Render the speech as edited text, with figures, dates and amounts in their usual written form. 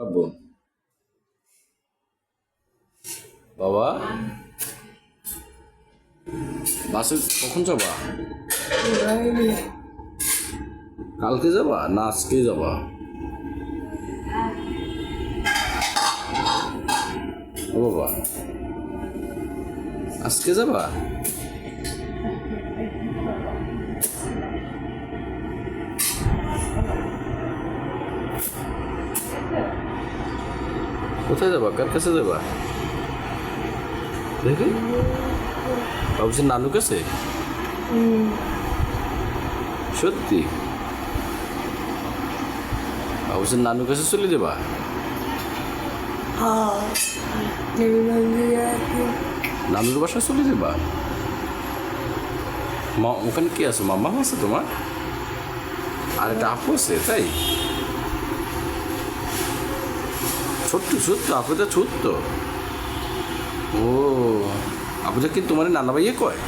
আব্বু, বাবা, বাসে কখন যাবা? কালকে যাবা না আজকে যাবা? ও বাবা, আজকে যাবা? কোথায় যাবা? কার কাছে যাবা? দেখি বাবুসির নানু কাছে। সত্যি বাবুসির নানু কাছে চলে যাবা? নানুর বাসায় চলে যাবা? মা ওখানে কি আছে? মামা আছে তোমার? আর একটা আপু আছে, তাই? ছোট্ট ছোট্ট আপুটা ছোট্ট। ও আপুটা কি তোমার নানা ভাইয়ে কয়?